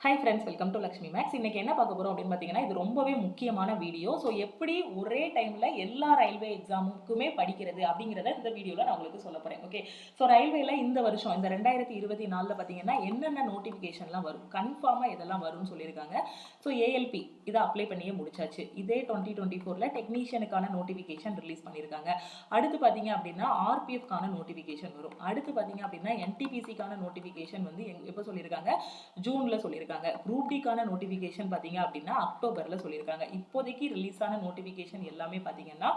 Hi friends, welcome to Lakshmi Max. இன்னைக்கு என்ன பார்க்க போகிறோம் அப்படின்னு பார்த்தீங்கன்னா, இது ரொம்பவே முக்கியமான வீடியோ. ஸோ எப்படி ஒரே டைமில் எல்லா ரயில்வே எக்ஸாமுக்குமே படிக்கிறது அப்படிங்கிறத இந்த வீடியோவில் நான் உங்களுக்கு சொல்ல போகிறேன். ஓகே, ஸோ ரயில்வேல இந்த வருஷம் இந்த 2024 பார்த்தீங்கன்னா என்னென்ன நோட்டிஃபிகேஷன்லாம் வரும், கன்ஃபார்மாக இதெல்லாம் வரும்னு சொல்லியிருக்காங்க. ஸோ ஏஎல்பி இதை அப்ளை பண்ணியே முடிச்சாச்சு. இதே 2024 டெக்னீஷியனுக்கான நோட்டிஃபிகேஷன் ரிலீஸ் பண்ணியிருக்காங்க. அடுத்து பார்த்தீங்க அப்படின்னா ஆர்பிஎஃப்கான நோட்டிஃபிகேஷன் வரும். அடுத்து பார்த்தீங்க அப்படின்னா என்டிபிசிக்கான நோட்டிஃபிகேஷன் வந்து எப்போ சொல்லியிருக்காங்க, ஜூனில் சொல்லியிருக்காங்க. குரூப் டிக்கான நோட்டிஃபிகேஷன் பார்த்தீங்க அப்படின்னா அக்டோபரில் சொல்லியிருக்காங்க. இப்போதைக்கு ரிலீஸ் ஆன நோட்டிஃபிகேஷன் எல்லாமே பார்த்தீங்கன்னா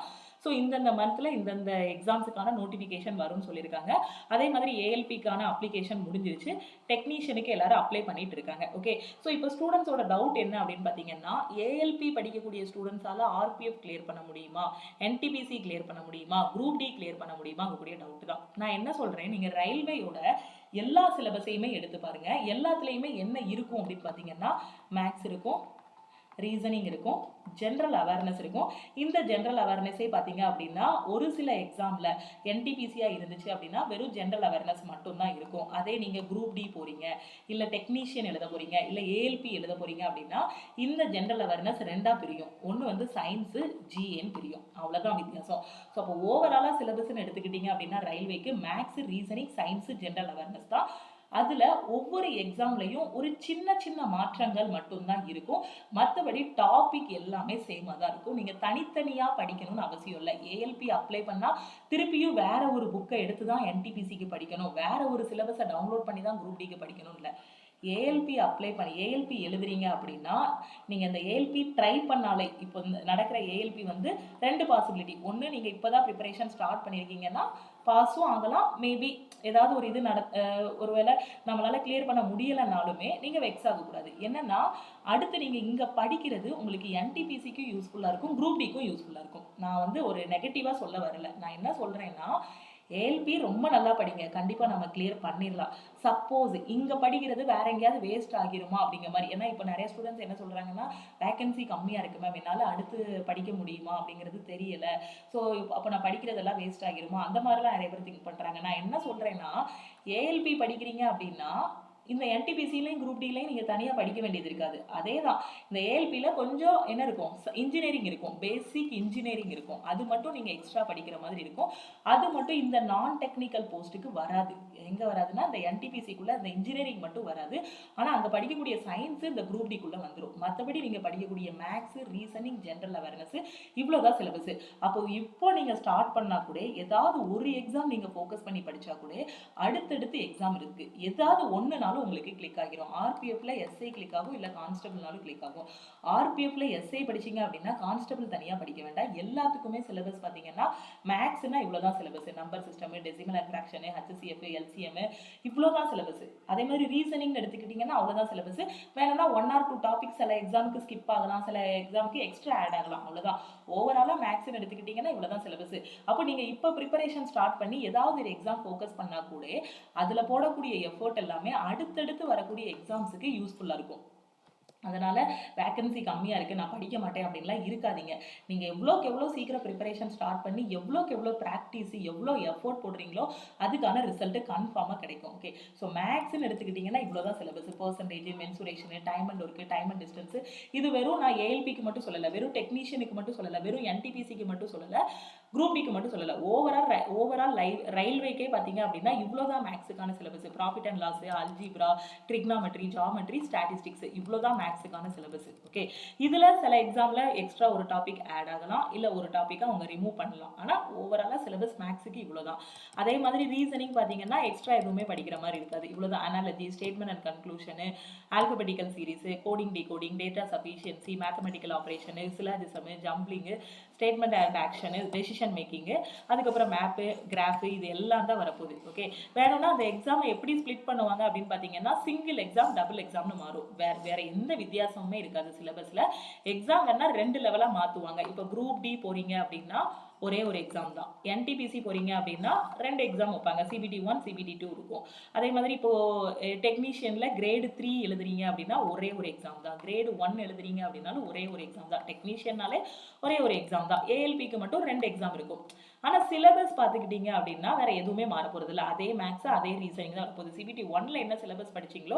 ஸோ இந்தந்த மந்த்தில் இந்தந்த எக்ஸாம்ஸுக்கான நோட்டிஃபிகேஷன் வரும்னு சொல்லியிருக்காங்க. அதே மாதிரி ஏஎல்பிக்கான அப்ளிகேஷன் முடிஞ்சிருச்சு. டெக்னீஷியனுக்கு எல்லாரும் அப்ளை பண்ணிட்டு இருக்காங்க. ஓகே, ஸோ இப்போ ஸ்டூடெண்ட்ஸோட டவுட் என்ன அப்படின்னு பார்த்தீங்கன்னா, ஏஎல்பி படிக்கக்கூடிய ஸ்டூடெண்ட்ஸால ஆர்பிஎஃப் கிளியர் பண்ண முடியுமா, என்டிபிசி கிளியர் பண்ண முடியுமா, குரூப் டி கிளியர் பண்ண முடியுமா, கூடிய டவுட் தான். நான் என்ன சொல்றேன், நீங்க ரயில்வேயோட எல்லா சிலபஸையுமே எடுத்து பாருங்க. எல்லாத்துலேயுமே என்ன இருக்கும் அப்படின்னு பார்த்தீங்கன்னா, மேக்ஸ் இருக்கும், ரீசனிங் இருக்கும், ஜென்ரல் அவேர்னஸ் இருக்கும். இந்த ஜென்ரல் அவேர்னஸே பார்த்தீங்க அப்படின்னா ஒரு சில எக்ஸாமில் என்டிபிசியாக இருந்துச்சு அப்படின்னா வெறும் ஜென்ரல் அவேர்னஸ் மட்டும்தான் இருக்கும். அதே நீங்கள் குரூப் டி போகிறீங்க, இல்லை டெக்னீஷியன் எழுத போகிறீங்க, இல்லை ஏஎல்பி எழுத போகிறீங்க அப்படின்னா இந்த ஜென்ரல் அவேர்னஸ் ரெண்டாக பிரியும். ஒன்று வந்து சயின்ஸு, ஜிஏன்னு பிரியும். அவ்வளோதான் வித்தியாசம். ஸோ அப்போ ஓவராலாக சிலபஸ்ன்னு எடுத்துக்கிட்டீங்க அப்படின்னா ரயில்வேக்கு maths, reasoning, science, general awareness தான். அதில் ஒவ்வொரு எக்ஸாம்லையும் ஒரு சின்ன சின்ன மாற்றங்கள் மட்டும்தான் இருக்கும். மற்றபடி டாபிக் எல்லாமே சேமாக தான் இருக்கும். நீங்கள் தனித்தனியாக படிக்கணும்னு அவசியம் இல்லை. ஏஎல்பி அப்ளை பண்ணால் திருப்பியும் வேற ஒரு புக்கை எடுத்து தான் என்டிபிசிக்கு படிக்கணும், வேற ஒரு சிலபஸை டவுன்லோட் பண்ணி தான் குரூப் டிக்கு படிக்கணும் இல்லை. ஏஎல்பி அப்ளை பண்ணி ஏஎல்பி எழுதுறீங்க அப்படின்னா நீங்கள் இந்த ஏஎல்பி ட்ரை பண்ணாலே, இப்போ நடக்கிற ஏஎல்பி வந்து ரெண்டு பாசிபிலிட்டி. ஒன்று, நீங்கள் இப்போ தான் ப்ரிப்பரேஷன் ஸ்டார்ட் பண்ணியிருக்கீங்கன்னா பாஸும் ஆகலாம், மேபி ஏதாவது ஒரு இது ஒருவேளை நம்மளால் கிளியர் பண்ண முடியலைனாலுமே நீங்கள் வெக்ஸ் ஆகக்கூடாது. என்னென்னா அடுத்து நீங்கள் இங்கே படிக்கிறது உங்களுக்கு என்டிபிசிக்கும் யூஸ்ஃபுல்லாக இருக்கும், குரூப் டிக்கும் யூஸ்ஃபுல்லாக இருக்கும். நான் வந்து ஒரு நெகட்டிவாக சொல்ல வரல. நான் என்ன சொல்கிறேன்னா, ஏஎல்பி ரொம்ப நல்லா படிங்க, கண்டிப்பாக நம்ம கிளியர் பண்ணிடலாம். சப்போஸ் இங்கே படிக்கிறது வேற எங்கேயாவது வேஸ்ட் ஆகிருமா அப்படிங்கிற மாதிரி. ஏன்னா இப்போ நிறைய ஸ்டூடெண்ட்ஸ் என்ன சொல்கிறாங்கன்னா, வேகன்சி கம்மியாக இருக்குது மேம், என்னால் அடுத்து படிக்க முடியுமா அப்படிங்கிறது தெரியலை, ஸோ அப்போ நான் படிக்கிறதெல்லாம் வேஸ்ட் ஆகிருமா, அந்த மாதிரிலாம் நிறைய பேர் திங்க் பண்ணுறாங்க. நான் என்ன சொல்கிறேன்னா, ஏஎல்பி படிக்கிறீங்க அப்படின்னா இந்த என்டிபிசிலையும் குரூப் டிலையும் நீங்கள் தனியாக படிக்க வேண்டியது இருக்காது. அதே தான் இந்த ஏஎல்பியில் கொஞ்சம் என்ன இருக்கும், இன்ஜினியரிங் இருக்கும், பேசிக் இன்ஜினியரிங் இருக்கும். அது மட்டும் நீங்கள் எக்ஸ்ட்ரா படிக்கிற மாதிரி இருக்கும். அது மட்டும் இந்த நான் டெக்னிக்கல் போஸ்ட்டுக்கு வராது. எங்கே வராதுன்னா இந்த என்டிபிசிக்குள்ளே இந்த இன்ஜினியரிங் மட்டும் வராது. ஆனால் அங்கே படிக்கக்கூடிய சயின்ஸு இந்த குரூப் டிக்குள்ளே வந்துடும். மற்றபடி நீங்கள் படிக்கக்கூடிய மேக்ஸு, ரீசனிங், ஜென்ரல் அவேர்னஸ் இவ்வளோதான் சிலபஸ். அப்போ இப்போ நீங்கள் ஸ்டார்ட் பண்ணால் கூட ஏதாவது ஒரு எக்ஸாம் நீங்கள் ஃபோக்கஸ் பண்ணி படித்தா கூட அடுத்தடுத்து எக்ஸாம் இருக்குது, ஏதாவது ஒன்றுனாலும் உங்களுக்கு கிளிக் ஆகிரும். ஆர்பிஎஃப்ல எஸ்ஐ கிளிக் ஆகும், இல்லை கான்ஸ்டபிள்னாலும் கிளிக் ஆகும். ஆர்பிஎஃப்ல எஸ்ஐ படிச்சீங்க அப்படின்னா கான்ஸ்டபிள் தனியாக படிக்க வேண்டாம். எல்லாத்துக்குமே சிலபஸ் பார்த்தீங்கன்னா மேக்ஸ்னா இவ்வளோதான் syllabus. Number system, decimal and fraction, HCF, LCM இவ்வளோதான் சிலபஸ். அதே மாதிரி ரீசனிங் எடுத்துக்கிட்டிங்கன்னா அவ்வளோதான் சிலபஸ். வேணும்னா 1 or 2 டாபிக்ஸ் சில எக்ஸாமுக்கு ஸ்கிப் ஆகலாம், சில எக்ஸாமுக்கு எக்ஸ்ட்ரா ஆட் ஆகலாம், அவ்வளோதான். ஓவராலாக மேக்ஸ்ன்னு எடுத்துக்கிட்டிங்கன்னா இவ்வளோதான் சிலபஸ். அப்போ நீங்கள் இப்போ ப்ரிப்பரேஷன் ஸ்டார்ட் பண்ணி ஏதாவது ஒரு எக்ஸாம் ஃபோக்கஸ் பண்ணால் கூட அதில் போடக்கூடிய எஃபோர்ட் எல்லாமே அடுத்தடுத்து வரக்கூடிய எக்ஸாம்ஸுக்கு யூஸ்ஃபுல்லாக இருக்கும். அதனால் வேக்கன்சி கம்மியாக இருக்குது, நான் படிக்க மாட்டேன் அப்படின்லாம் இருக்காதீங்க. நீங்கள் எவ்வளோக்கு எவ்வளோ சீக்கிரம் ப்ரிப்பரேஷன் ஸ்டார்ட் பண்ணி எவ்வளோக்கு எவ்வளோ ப்ராக்டிஸ், எவ்வளோ எஃபோர்ட் போடுறீங்களோ அதுக்கான ரிசல்ட்டு கன்ஃபார்மாக கிடைக்கும். ஓகே, ஸோ மேக்ஸ்ன்னு எடுத்துக்கிட்டிங்கன்னா இவ்வளோ தான் சிலபஸ். Percentage, mensuration, time and work, time and distance. இது வெறும் நான் ஏஎல்பிக்கு மட்டும் சொல்லலை, வெறும் டெக்னீஷியனுக்கு மட்டும் சொல்லலை, வெறும் என்டிபிசிக்கு மட்டும் சொல்லலை, குரூப் டிக்கு மட்டும் சொல்லலை. ஓவரால் ரயில்வேக்கே பார்த்தீங்க அப்படின்னா இவ்வளோ தான் மேக்ஸுக்கான சிலபஸ். Profit and loss, algebra, trigonometry, geometry, statistics இவ்வளோ தான் மேக்ஸுக்கான சிலபஸ். ஓகே, இதில் சில எக்ஸாமில் எக்ஸ்ட்ரா ஒரு டாபிக் ஆட் ஆகலாம், இல்லை ஒரு டாப்பிக்கை அவங்க ரிமூவ் பண்ணலாம். ஆனால் ஓவராலாக சிலபஸ் மேக்ஸுக்கு இவ்வளோ தான். அதே மாதிரி ரீசனிங் பார்த்தீங்கன்னா எக்ஸ்ட்ரா எதுவுமே படிக்கிற மாதிரி இருக்காது. இவ்வளோ தான். Analogy, statement and conclusion, alphabetical series, coding, decoding, data sufficiency, mathematical operation, syllogism, jumbling, statement and action, decision making, அதுக்கப்புறம் மேப்பு, கிராஃபு, இது எல்லாம் தான் வரப்போகுது. ஓகே, வேணும்னா அந்த எக்ஸாமை எப்படி ஸ்ப்ளிட் பண்ணுவாங்க அப்படின்னு பார்த்தீங்கன்னா சிங்கிள் எக்ஸாம், டபுள் எக்ஸாம்னு மாறும். வேற எந்த வித்தியாசமுமே இருக்காது சிலபஸில். எக்ஸாம் வேணால் 2 லெவலாக மாற்றுவாங்க. இப்போ குரூப் டி போகிறீங்க அப்படின்னா ஒரே ஒரு எக்ஸாம் தான். என்டிபிசி போகிறீங்க அப்படின்னா 2 எக்ஸாம் வைப்பாங்க, சிபிடி 1, சிபிடி 2 இருக்கும். அதே மாதிரி இப்போது டெக்னீஷியனில் கிரேடு 3 எழுதுறீங்க அப்படின்னா ஒரே ஒரு எக்ஸாம் தான். கிரேடு 1 எழுதுறீங்க அப்படின்னாலும் ஒரே ஒரு எக்ஸாம் தான். டெக்னீஷியன்னாலே ஒரே ஒரு எக்ஸாம் தான். ஏஎல்பிக்கு மட்டும் 2 எக்ஸாம் இருக்கும். ஆனால் சிலபஸ் பார்த்துக்கிட்டீங்க அப்படின்னா வேற எதுவுமே மாற போகிறது இல்லை. அதே மேக்ஸ் அதே ரீசனிங் தான் வரப்போகுது. CBT 1ல் என்ன சிலபஸ் படிச்சிங்களோ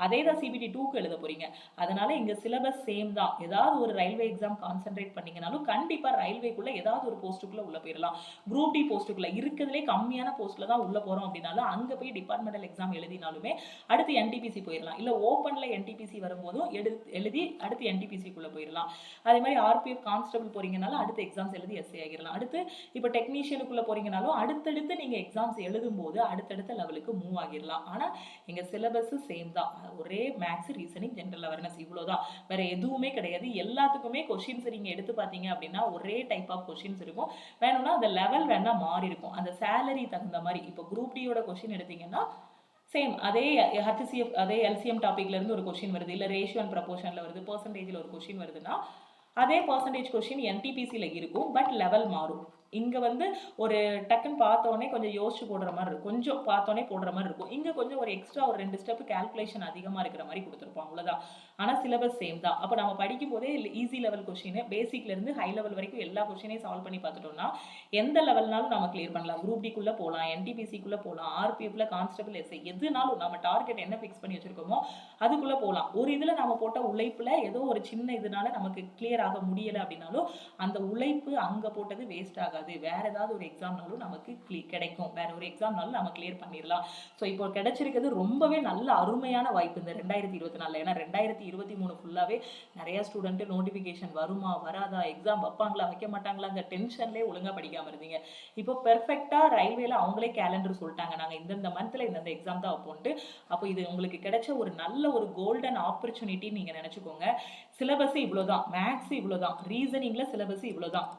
அதே தான் CBT 2க்கு எழுத போறீங்க. அதனால இங்கே சிலபஸ் சேம் தான். ஏதாவது ஒரு ரயில்வே எக்ஸாம் கான்சென்ட்ரேட் பண்ணீங்கனாலும் கண்டிப்பாக ரயில்வேக்குள்ளே ஏதாவது ஒரு போஸ்ட்டுக்குள்ளே உள்ள போயிடலாம். குரூப் டி போஸ்ட்டுக்குள்ளே இருக்கிறதுலே கம்மியான போஸ்ட்டில் தான் உள்ளே போகிறோம் அப்படின்னாலும் அங்கே போய் டிபார்ட்மெண்டல் எக்ஸாம் எழுதினாலுமே அடுத்து NTPC போயிடலாம். இல்லை ஓப்பனில் NTPC வரும்போதும் எழுதி அடுத்து NTPCக்குள்ளே போயிடலாம். அதே மாதிரி RPF கான்ஸ்டபிள் போறீங்கனாலும் அடுத்து எக்ஸாம்ஸ் எழுதி எஸ்ஏ ஆகிடலாம். அடுத்து இப்போ டெக்னீஷியனுக்குள்ளே போறீங்கனாலும் அடுத்தடுத்து நீங்கள் எக்ஸாம்ஸ் எழுதும்போது அடுத்தடுத்த லெவலுக்கு மூவ் ஆகிடலாம். ஆனால் எங்கள் சிலபஸ் சேம் தான். ஒரே மேக்ஸ், ரீசனிங், ஜென்ரல் அவேர்னஸ் இவ்வளோதான். வேற எதுவுமே கிடையாது. எல்லாத்துக்குமே கொஷின்ஸ் நீங்கள் எடுத்து பார்த்தீங்க அப்படின்னா ஒரே டைப் ஆஃப் கொஷின்ஸ் இருக்கும். வேணும்னா அந்த லெவல் வேணா மாறி இருக்கும். அந்த சேலரி தகுந்த மாதிரி இப்போ குரூப் டியோட கொஷின் எடுத்தீங்கன்னா சேம் அதே HCF அதே LCM டாபிக்ல இருந்து ஒரு கொஷின் வருது, இல்லை ரேஷியோ அண்ட் ப்ரப்போர்ஷன்ல வருது, பெர்சன்டேஜில் ஒரு கொஷின் வருதுன்னா அதே பர்சன்டேஜ் கொஷின் NTPCயில் இருக்கும். பட் லெவல் மாறும். இங்கே வந்து ஒரு டக்குன்னு பார்த்தோன்னே கொஞ்சம் யோசிச்சு போடுற மாதிரி இருக்கும், கொஞ்சம் பார்த்தோன்னே போடுற மாதிரி இருக்கும். இங்கே கொஞ்சம் ஒரு எக்ஸ்ட்ரா ஒரு 2 ஸ்டெப் கால்குலேஷன் அதிகமாக இருக்கிற மாதிரி கொடுத்துருப்போம், அவ்வளோதான். ஆனால் சிலபஸ் சேம் தான். அப்போ நம்ம படிக்கும் போதே ஈஸி லெவல் கொஷின் பேசிக்லேருந்து ஹை லெவல் வரைக்கும் எல்லா கொஷினையும் சால்வ் பண்ணி பார்த்துட்டோம்னா எந்த லெவல்னாலும் நம்ம கிளியர் பண்ணலாம். குரூப் டிக்குள்ளே போகலாம், NTPCக்குள்ளே போகலாம், RPFல கான்ஸ்டபிள் எஸ்ஐ எதுனாலும் நம்ம டார்கெட் என்ன ஃபிக்ஸ் பண்ணி வச்சுருக்கோமோ அதுக்குள்ளே போகலாம். ஒரு இதில் நம்ம போட்ட உழைப்பில் ஏதோ ஒரு சின்ன இதனால நமக்கு கிளியர் ஆக முடியலை அப்படின்னாலும் அந்த உழைப்பு அங்கே போட்டது வேஸ்ட் ஆகாது. வேற ஏதாவது ஒரு எக்ஸாம்னாலும் நமக்கு கிடைக்கும். வேற ஒரு எக்ஸாம்னாலும் நம்ம கிளியர் பண்ணிடலாம். ஸோ இப்போ கிடைச்சிருக்கிறது ரொம்பவே நல்ல அருமையான வாய்ப்பு இந்த 2024. ஏன்னா 2023 ஃபுல்லாகவே நிறைய ஸ்டூடெண்ட் நோட்டிஃபிகேஷன் வருமா வராதா, எக்ஸாம் வைப்பாங்களா வைக்க மாட்டாங்களாங்க டென்ஷன்லேயே ஒழுங்காக படிக்காமல் இருந்தீங்க. இப்போ பெர்ஃபெக்டாக ரயில்வேல அவங்களே கேலண்டர் சொல்லிட்டாங்க, நாங்கள் இந்தந்த மந்த்தில் இந்தந்த எக்ஸாம் தான் வைப்போன்ட்டு. அப்போ இது உங்களுக்கு கிடைச்ச ஒரு நல்ல ஒரு கோல்டன் ஆப்பர்ச்சுனிட்டின்னு நீங்கள் நினச்சிக்கோங்க. சிலபஸ் இவ்வளோதான், மேக்ஸ் இவ்வளோதான், ரீசனிங்கில் சிலபஸ் இவ்வளோதான்.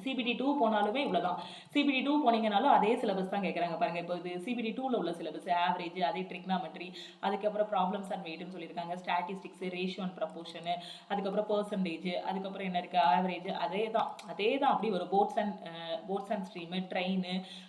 CBT 2 போனாலுமே இவ்வளோதான். CBT 2 போனீங்கனாலும் அதே சிலபஸ் தான் கேட்குறாங்க பாருங்கள். இப்போ இது CBT 2ல உள்ள சிலபஸ் ஆவரேஜ், அதே ட்ரிக்னாமெட்ரி, அதுக்கப்புறம் ப்ராப்ளம்ஸ் அண்ட் வெயிட்னு சொல்லியிருக்காங்க, ஸ்டாட்டிஸ்டிக்ஸ், ரேஷியோ அண்ட் ப்ரப்போர்ஷனு, அதுக்கப்புறம் பெர்சன்டேஜ், அதுக்கப்புறம் என்ன இருக்குது ஆவரேஜ், அதே தான் அப்படி ஒரு போர்ட்ஸ் அண்ட் ஸ்ட்ரீமு, ட்ரெயின்,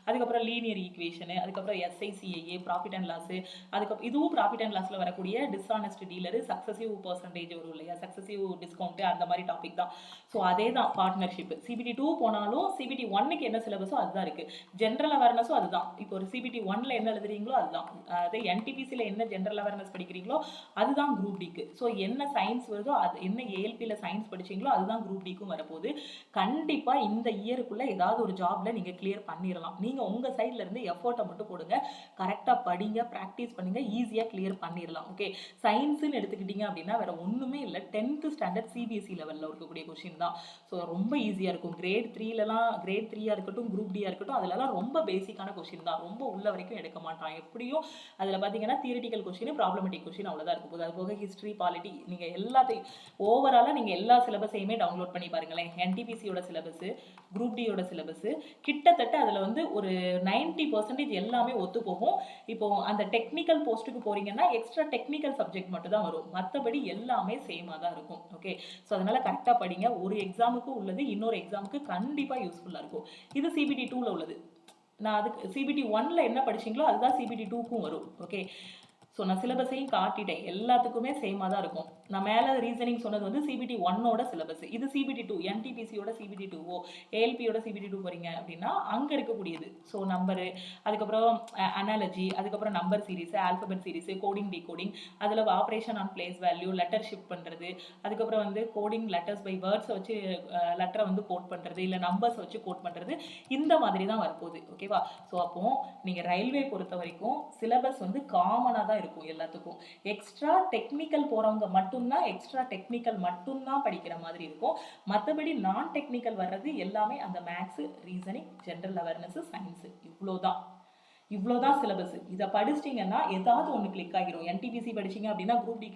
அதுக்கப்புறம் லீனியர் ஈக்குவேஷனு, அதுக்கப்புறம் SICAA, ப்ராஃபிட் அண்ட் லாஸு, அதுக்கப்புறம் இதுவும் ப்ராஃபிட் அண்ட் லாஸில் வரக்கூடிய டிஸ்ஆனஸ்ட் டீலரு, சக்ஸசிவ் பர்சன்டேஜ் வரும் இல்லையா, சக்ஸசிவ் டிஸ்கவுண்ட்டு, அந்த மாதிரி டாபிக் தான். ஸோ அதே தான் பார்ட்னர்ஷிப். CBT 2 போனாலும் CBT 1க்கு என்ன சிலபஸோ அதுதான் இருக்கு. ஜென்ரல் அவேர்னஸும் அதுதான். இப்போ ஒரு CBT 1ல என்ன எழுதுறீங்களோ அதுதான். அதே NTPCயில் என்ன ஜென்ரல் அவேர்னஸ் படிக்கிறீங்களோ அதுதான் குரூப் டிக்கு. ஸோ என்ன சயின்ஸ் வருதோ அது, என்ன ALPல சயின்ஸ் படிச்சீங்களோ அதுதான் குரூப் டிக்கும் வரப்போகுது. கண்டிப்பா இந்த இயருக்குள்ள ஏதாவது ஒரு ஜாப்ல நீங்க கிளியர் பண்ணிடலாம். நீங்க உங்க சைட்ல இருந்து எஃபோர்ட்டை மட்டும் போடுங்க, கரெக்டா படிங்க, ப்ராக்டிஸ் பண்ணுங்க, ஈஸியா கிளியர் பண்ணிடலாம். ஓகே, சயின்ஸ்னு எடுத்துக்கிட்டீங்க அப்படின்னா வேற ஒண்ணுமே இல்லை. 10th ஸ்டாண்டர்ட் CBSE லெவலில் இருக்கக்கூடிய கொஸ்டின் தான். ஸோ ரொம்ப ஈஸியாக இருக்கும். கிரேட் 3யா இருக்கட்டும், குரூப் டியா இருக்கட்டும், அதுலலாம் ரொம்ப பேசிக்கான கொஸ்டின் தான். ரொம்ப உள்ள வரைக்கும் எடுக்க மாட்டான். எப்படியும் அதில் பார்த்தீங்கன்னா தியரிட்டிக்கல் கொஸ்டின், ப்ராப்ளமேட்டிக் கொஸ்டின் அவ்வளோதான் இருக்கும் போது. அது போக ஹிஸ்ட்ரி, பாலிட்டி, நீங்கள் எல்லாத்தையும் ஓவராலாக நீங்கள் எல்லா சிலபஸையுமே டவுன்லோட் பண்ணி பாருங்களேன். NTPCயோட சிலபஸ், குரூப் டியோட சிலபஸ் கிட்டத்தட்ட அதில் வந்து ஒரு 90% எல்லாமே ஒத்து போகும். இப்போ அந்த டெக்னிக்கல் போஸ்ட்டுக்கு போறீங்கன்னா எக்ஸ்ட்ரா டெக்னிக்கல் சப்ஜெக்ட் மட்டும் தான் வரும், மற்றபடி எல்லாமே சேமாக தான் இருக்கும். ஓகே, ஸோ அதனால கரெக்டாக படிங்க. ஒரு எக்ஸாமுக்கு உள்ளது இன்னொரு எக்ஸாமுக்கு கண்டிப்பாக யூஸ்ஃபுல்லாக இருக்கும். இது CBT 2ல உள்ளது. நான் அதுக்கு CBT 1ல என்ன படிச்சீங்களோ அதுதான் CBT 2க்கும் வரும். ஓகே, ஸோ நான் சிலபஸையும் காட்டிட்டேன், எல்லாத்துக்குமே சேமாக தான் இருக்கும். நான் மேலே ரீசனிங் சொன்னது வந்து CBT 1ஓட சிலபஸ். இது CBT 2, NTPCயோட CBT 2ஓ, ALPயோட CBT 2 போறீங்க அப்படின்னா அங்கே இருக்கக்கூடியது. ஸோ நம்பரு, அதுக்கப்புறம் அனாலஜி, அதுக்கப்புறம் number series, alphabet series, coding decoding, அதில் operation on place value, letter shift பண்ணுறது, அதுக்கப்புறம் வந்து கோடிங் லெட்டர்ஸ் பை வேர்ட்ஸை வச்சு லெட்டரை வந்து கோட் பண்ணுறது, இல்லை நம்பர்ஸ் வச்சு கோட் பண்ணுறது, இந்த மாதிரி தான் வரப்போகுது. ஓகேவா? ஸோ அப்போது நீங்கள் ரயில்வே பொறுத்த வரைக்கும் சிலபஸ் வந்து காமனாக தான் இருக்கும் எல்லாத்துக்கும். எக்ஸ்ட்ரா டெக்னிக்கல் போறவங்க மட்டும்தான் படிக்கிற மாதிரி இருக்கும். மற்றபடி நான் டெக்னிக்கல் வர்றது எல்லாமே அந்த maths, reasoning, general awareness, science, இவ்வளோதான் சிலபஸ். இதை படிச்சிட்டிங்கன்னா ஏதாவது ஒன்று கிளிக் ஆகிரும். NTPC படிச்சிங்க அப்படின்னா குரூப் டி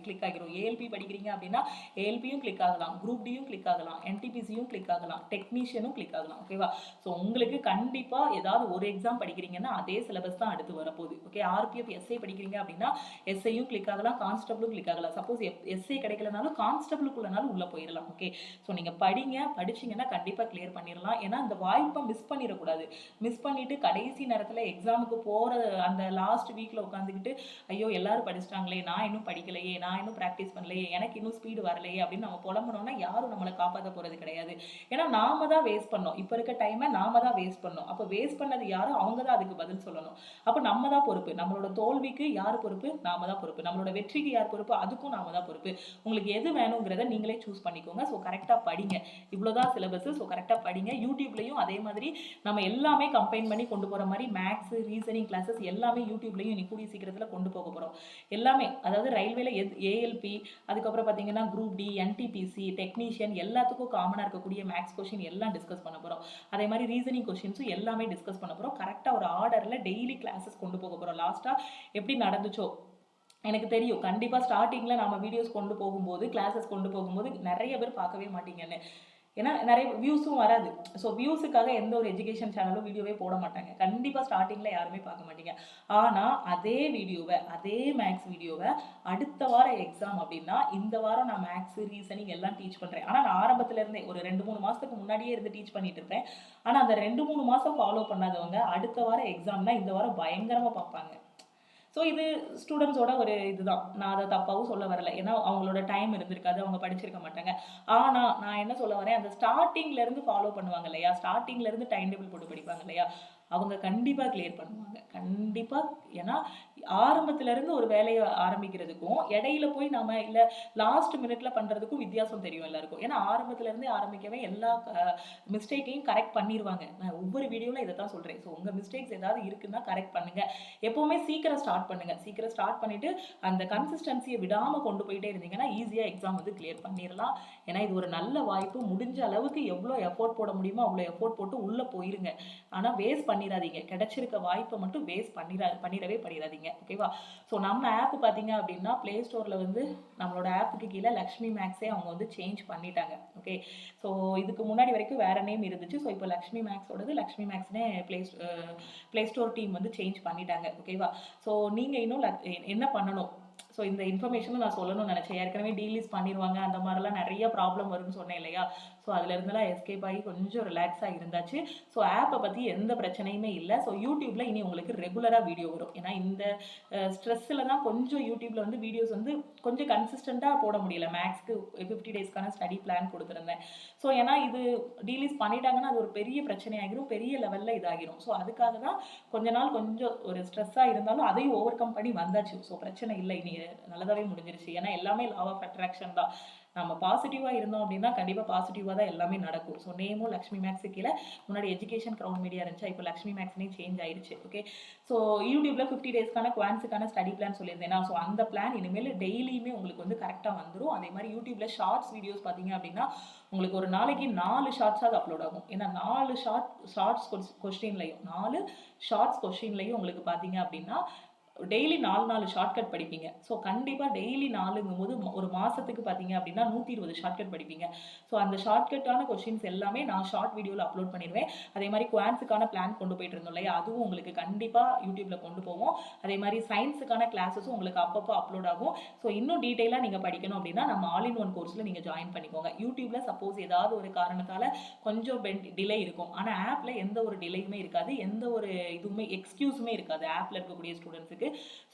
கிளிக் ஆகிரும். ALP படிக்கிறீங்க அப்படின்னா ALPயும் கிளிக் ஆகலாம், குரூப் டியும் கிளிக் ஆகலாம், NTPCயும் கிளிக் ஆகலாம், டெக்னீஷியனும் கிளிக் ஆகலாம். ஓகேவா? ஸோ உங்களுக்கு கண்டிப்பாக ஏதாவது ஒரு எக்ஸாம் படிக்கிறீங்கன்னா அதே சிலபஸ் தான் அடுத்து வரப்போகுது. ஓகே, RPF SI படிக்கிறீங்க அப்படின்னா SIயும் கிளிக் ஆகலாம், கான்ஸ்டபிளும் கிளிக் ஆகலாம். சப்போஸ் SI கிடைக்கலனாலும் கான்ஸ்டபிளுக்குள்ளனாலும் உள்ளே போயிடலாம். ஓகே, ஸோ நீங்கள் படிச்சிங்கன்னா கண்டிப்பாக கிளியர் பண்ணிடலாம். ஏன்னா இந்த வாய்ப்பை மிஸ் பண்ணிடக்கூடாது. மிஸ் பண்ணிட்டு கடைசி நேரத்தில் எக்ஸாமுக்கு போகிற அந்த லாஸ்ட் வீக்கில் உட்காந்துக்கிட்டு ஐயோ எல்லாரும் படிச்சிட்டாங்களே, நான் இன்னும் படிக்கலையே, நான் இன்னும் ப்ராக்டிஸ் பண்ணலையே, எனக்கு இன்னும் ஸ்பீடு வரலையே அப்படின்னு நம்ம புலம்புனோம்னா யாரும் நம்மளை காப்பாற்ற போகிறது கிடையாது. ஏன்னா நாம தான் வேஸ்ட் பண்ணோம். இப்போ இருக்க டைமை நாம தான் வேஸ்ட் பண்ணோம். அப்போ வேஸ்ட் பண்ணது யாரும், அவங்க தான் அதுக்கு பதில் சொல்லணும். அப்போ நம்ம தான் பொறுப்பு. நம்மளோட தோல்விக்கு யார் பொறுப்பு? நாம தான் பொறுப்பு. நம்மளோட வெற்றிக்கு யார் பொறுப்பு? அதுக்கும் நாம தான் பொறுப்பு. உங்களுக்கு எது வேணுங்கிறத நீங்களே சூஸ் பண்ணிக்கோங்க. ஸோ கரெக்டாக படிங்க. இவ்வளோதான் சிலபஸ். ஸோ கரெக்டாக படிங்க. யூடியூப்லையும் அதே மாதிரி நம்ம எல்லாமே கம்பைன் பண்ணி கொண்டு போகிற மாதிரி மேக்ஸ், ரீசனிங் கிளாஸஸ் எல்லாமே யூடியூப்லையும் இன்னைக்கு கூடிய சீக்கிரத்தில் கொண்டு போக போகிறோம். எல்லாமே, அதாவது ரயில்வேல ஏஎல்பி, அதுக்கப்புறம் பார்த்தீங்கன்னா குரூப் டி, என்டிபிசி, டெக்னீஷியன் எல்லாத்துக்கும் காமனாக இருக்கக்கூடிய மேக்ஸ் கொஸ்டின் எல்லாம் டிஸ்கஸ் பண்ண போகிறோம். அதே மாதிரி ரீசனிங் கொஸ்டின்ஸும் எல்லாமே டிஸ்கஸ் பண்ண போகிறோம். கரெக்டாக ஒரு ஆர்டரில் டெய்லி கிளாஸஸ் கொண்டு போக போகிறோம். லாஸ்ட்டாக எப்படி நடந்துச்சோ எனக்கு தெரியும். கண்டிப்பாக ஸ்டார்டிங்கில் நம்ம வீடியோஸ் கொண்டு போகும்போது, கிளாஸஸ் கொண்டு போகும்போது நிறைய பேர் பார்க்கவே மாட்டீங்கன்னு. ஏன்னா நிறைய வியூஸும் வராது. ஸோ வியூஸுக்காக எந்த ஒரு எஜுகேஷன் சேனலும் வீடியோவே போட மாட்டாங்க. கண்டிப்பாக ஸ்டார்டிங்கில் யாருமே பார்க்க மாட்டீங்க. ஆனால் அதே வீடியோவை, அதே மேக்ஸ் வீடியோவை அடுத்த வாரம் எக்ஸாம் அப்படின்னா இந்த வாரம் நான் மேக்ஸ், ரீசனிங் எல்லாம் டீச் பண்ணுறேன். ஆனால் நான் ஆரம்பத்துலேருந்தே ஒரு 2-3 மாதத்துக்கு முன்னாடியே இருந்து டீச் பண்ணிட்டு இருப்பேன். ஆனால் அந்த 2-3 மாதம் ஃபாலோ பண்ணாதவங்க அடுத்த வாரம் எக்ஸாம்னா இந்த வாரம் பயங்கரமாக பார்ப்பாங்க. ஸோ இது ஸ்டூடெண்ட்ஸோட ஒரு இதுதான். நான் அதை தப்பாகவும் சொல்ல வரல. ஏன்னா அவங்களோட டைம் இருந்திருக்காது, அவங்க படிச்சிருக்க மாட்டாங்க. ஆனால் நான் என்ன சொல்ல வரேன், அந்த ஸ்டார்டிங்லேருந்து ஃபாலோ பண்ணுவாங்க இல்லையா, ஸ்டார்டிங்லேருந்து டைம் டேபிள் போட்டு படிப்பாங்க இல்லையா, அவங்க கண்டிப்பாக கிளியர் பண்ணுவாங்க. கண்டிப்பாக. ஏன்னா ஆரம்பத்துலேருந்து ஒரு வேலையை ஆரம்பிக்கிறதுக்கும் இடையில போய் நம்ம இல்லை லாஸ்ட் மினிட்ல பண்ணுறதுக்கும் வித்தியாசம் தெரியும் எல்லாருக்கும். ஏன்னா ஆரம்பத்துலேருந்தே ஆரம்பிக்கவே எல்லா மிஸ்டேக்கையும் கரெக்ட் பண்ணிடுவாங்க. நான் ஒவ்வொரு வீடியோவில் இதை தான் சொல்கிறேன். ஸோ உங்கள் மிஸ்டேக்ஸ் ஏதாவது இருக்குன்னா கரெக்ட் பண்ணுங்கள். எப்போவுமே சீக்கிரம் ஸ்டார்ட் பண்ணுங்கள். சீக்கிரம் ஸ்டார்ட் பண்ணிவிட்டு அந்த கன்சிஸ்டன்சியை விடாமல் கொண்டு போயிட்டே இருந்தீங்கன்னா ஈஸியாக எக்ஸாம் வந்து கிளியர் பண்ணிடலாம். ஏன்னா இது ஒரு நல்ல வாய்ப்பு. முடிஞ்ச அளவுக்கு எவ்வளோ எஃபோர்ட் போட முடியுமோ அவ்வளோ எஃபோர்ட் போட்டு உள்ளே போயிருங்க. ஆனால் வேஸ்ட் பண்ணிடாதீங்க. கிடைச்சிருக்க வாய்ப்பை மட்டும் வேஸ்ட் பண்ணிடவே பண்ணிடாதீங்க. ஓகேவா? ஸோ நம்ம ஆப் பார்த்தீங்க அப்படின்னா ப்ளே ஸ்டோரில் வந்து நம்மளோட ஆப்புக்கு கீழே லக்ஷ்மி மேக்ஸே அவங்க வந்து சேஞ்ச் பண்ணிட்டாங்க. ஓகே. ஸோ இதுக்கு முன்னாடி வரைக்கும் வேற நேம் இருந்துச்சு. ஸோ இப்போ லக்ஷ்மி மேக்ஸோடது லக்ஷ்மி மேக்ஸ்னே ப்ளே ஸ்டோர் டீம் வந்து சேஞ்ச் பண்ணிட்டாங்க. ஓகேவா? ஸோ நீங்கள் இன்னும் என்ன பண்ணணும்? ஸோ இந்த இன்ஃபர்மேஷனும் நான் சொல்லணும்னு நினச்சேன். ஏற்கனவே டீலீஸ் பண்ணிடுவாங்க, அந்த மாதிரிலாம் நிறைய ப்ராப்ளம் வரும்னு சொன்னேன் இல்லையா. ஸோ அதுலேருந்துலாம் எஸ்கேப் ஆகி கொஞ்சம் ரிலாக்ஸாக இருந்தாச்சு. ஸோ ஆப்பை பற்றி எந்த பிரச்சனையுமே இல்லை. ஸோ யூடியூப்பில் இனி உங்களுக்கு ரெகுலராக வீடியோ வரும். ஏன்னா இந்த ஸ்ட்ரெஸ்ஸில் தான் கொஞ்சம் யூடியூப்பில் வந்து வீடியோஸ் வந்து கொஞ்சம் கன்சிஸ்டண்ட்டாக போட முடியல. மேக்ஸ்க்கு 50 டேஸ்க்கான ஸ்டடி பிளான் கொடுத்துருந்தேன். ஸோ ஏன்னா இது டீலீஸ் பண்ணிட்டாங்கன்னா அது ஒரு பெரிய பிரச்சனையாகிரும், பெரிய லெவலில் இதாகிரும். ஸோ அதுக்காக தான் கொஞ்ச நாள் கொஞ்சம் ஒரு ஸ்ட்ரெஸ்ஸாக இருந்தாலும் அதையும் ஓவர் கம் பண்ணி வந்தாச்சு. ஸோ பிரச்சனை இல்லை, இனி நல்லதாகவே முடிஞ்சிருச்சு. ஏன்னா எல்லாமே லா ஆஃப் அட்ராக்ஷன் தான். நம்ம பாசிட்டிவாக இருந்தோம் அப்படின்னா கண்டிப்பாக பாசிட்டிவாக தான் எல்லாமே நடக்கும். ஸோ நேமும் லக்ஷ்மி மேக்ஸு கீழே முன்னாடி எஜுகேஷன் க்ரௌண்ட் மீடியா இருந்துச்சு, இப்போ லக்ஷ்மி மேக்ஸ்னே சேஞ்ச் ஆயிடுச்சு. ஓகே. ஸோ யூடியூப்பில் 50 டேஸ்க்கான குவான்ஸுக்கான ஸ்டடி பிளான் சொல்லியிருந்தேன்னா, ஸோ அந்த பிளான் இனிமேல் டெய்லியுமே உங்களுக்கு வந்து கரெக்டாக வந்துடும். அதே மாதிரி யூடியூப்பில் ஷார்ட்ஸ் வீடியோஸ் பார்த்தீங்க அப்படின்னா உங்களுக்கு ஒரு நாளைக்கு 4 ஷார்ட்ஸாக அப்லோட் ஆகும். ஏன்னா 4 ஷார்ட்ஸ் கொஸ்டின்லையும் 4 ஷார்ட்ஸ் கொஸ்டின்லையும் உங்களுக்கு பார்த்தீங்க அப்படின்னா டெய்லி 4 ஷார்ட்கட் படிப்பீங்க. ஸோ கண்டிப்பாக டெய்லி 4ங்கும் போது ஒரு மாதத்துக்கு பார்த்தீங்க அப்படின்னா 120 ஷார்ட்கட் படிப்பீங்க. ஸோ அந்த ஷார்ட்கட்டான கொஸ்டின்ஸ் எல்லாமே நான் ஷார்ட் வீடியோவில் அப்லோட் பண்ணிடுவேன். அதே மாதிரி குவான்ஸுக்கான பிளான் கொண்டு போயிட்டு இருந்தோம் இல்லையா, அதுவும் உங்களுக்கு கண்டிப்பாக யூடியூப்பில் கொண்டு போவோம். அதே மாதிரி சயின்ஸுக்கான கிளாஸஸும் உங்களுக்கு அப்பப்போ அப்லோட் ஆகும். ஸோ இன்னும் டீட்டெயிலாக நீங்கள் படிக்கணும் அப்படின்னா நம்ம ஆல் இன் ஒன் கோர்ஸில் நீங்கள் ஜாயின் பண்ணிக்கோங்க. யூடியூப்பில் சப்போஸ் ஏதாவது ஒரு காரணத்தால் கொஞ்சம் டிலே இருக்கும், ஆனால் ஆப்பில் எந்த ஒரு டிலேயுமே இருக்காது, எந்த ஒரு இதுவுமே எக்ஸ்கியூஸுமே இருக்காது ஆப்பில் இருக்கக்கூடிய ஸ்டூடெண்ட்ஸுக்கு.